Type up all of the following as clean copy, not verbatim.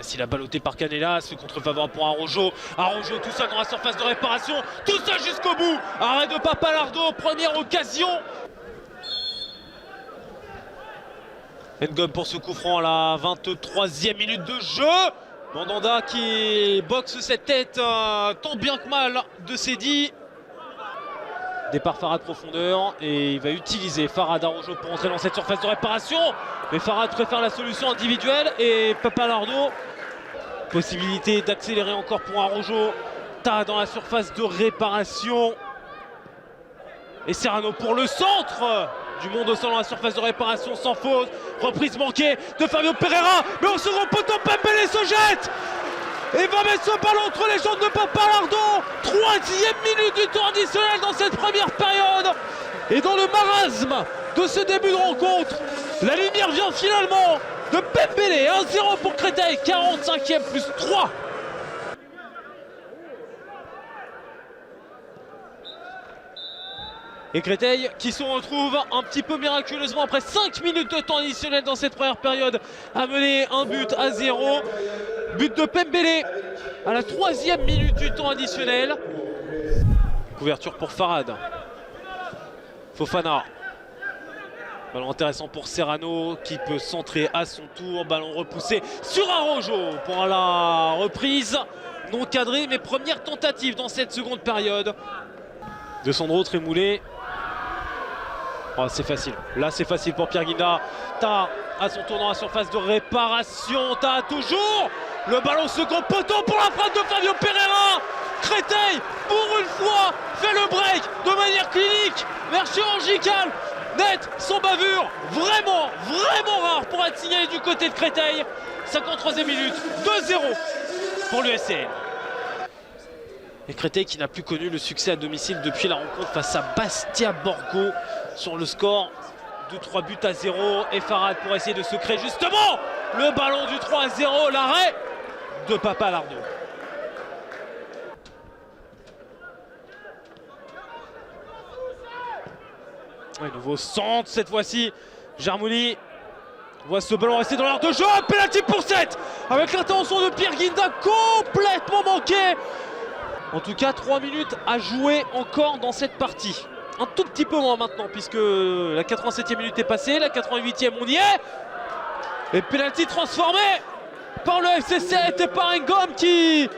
facile à balloter par Canella, ce contre-favorable pour Araujo. Araujo tout seul dans la surface de réparation, tout seul jusqu'au bout. Arrêt de Papalardo, première occasion. Ngom pour ce coup franc à la 23e minute de jeu. Mandanda qui boxe cette tête tant bien que mal de Seydi. Départ Farhad profondeur et il va utiliser Farhad Araujo pour entrer dans cette surface de réparation. Mais Farhad préfère la solution individuelle et Papalardo. Possibilité d'accélérer encore pour Araujo. Ta dans la surface de réparation. Et Serrano pour le centre du monde au sol dans la surface de réparation sans faute. Reprise manquée de Fabio Pereira. Mais au second poteau, Pembele se jette et va mettre ce ballon entre les jambes de Papalardo. 3e minute du temps additionnel dans cette première période. Et dans le marasme de ce début de rencontre, la lumière vient finalement de Pembele. 1-0 pour Créteil, 45e plus 3. Et Créteil qui se retrouve un petit peu miraculeusement après 5 minutes de temps additionnel dans cette première période à mener un but à 0. But de Pembele à la 3e minute du temps additionnel. Couverture pour Farhad. Fofana. Ballon intéressant pour Serrano qui peut centrer à son tour. Ballon repoussé sur Araujo pour la reprise. Non cadrée mais première tentative dans cette seconde période. De Sandro Trémoulet. Oh, c'est facile. Là, c'est facile pour Pierre Guinda. Ta à son tour dans la surface de réparation. Ta toujours le ballon second poteau pour la frappe de Fabio Pereira. Créteil, pour une fois, fait le break de manière clinique, vers chirurgicale, net, sans bavure. Vraiment, vraiment rare pour être signalé du côté de Créteil. 53e minute, 2-0 pour l'USCN. Et Créteil qui n'a plus connu le succès à domicile depuis la rencontre face à Bastia Borgo sur le score de 3 buts à 0. Et Farhad pour essayer de se créer justement le ballon du 3-0, l'arrêt de Papalardo. Ouais, nouveau centre cette fois-ci. Germouli voit ce ballon rester dans l'air de jeu. Penalty pour 7 avec l'intervention de Pierre Guinda complètement manquée. En tout cas, 3 minutes à jouer encore dans cette partie. Un tout petit peu moins maintenant, puisque la 87e minute est passée, la 88e on y est. Et penalty transformé par le FC7 et par Ngom qui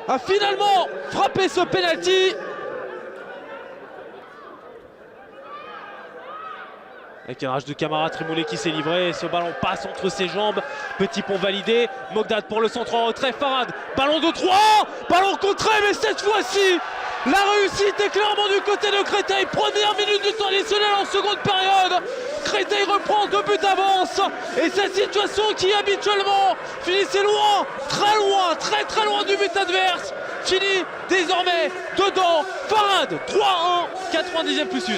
a finalement frappé ce penalty. Avec un rage de Camara, Trémoulet qui s'est livré, et ce ballon passe entre ses jambes, petit pont validé, Mogdad pour le centre en retrait, Farhad, ballon de 3, ballon contré, mais cette fois-ci, la réussite est clairement du côté de Créteil, première minute du temps additionnel en seconde période, Créteil reprend 2 buts d'avance, et cette situation qui habituellement finissait loin, très loin du but adverse, finit désormais dedans, Farhad, 3-1, 90e plus 1.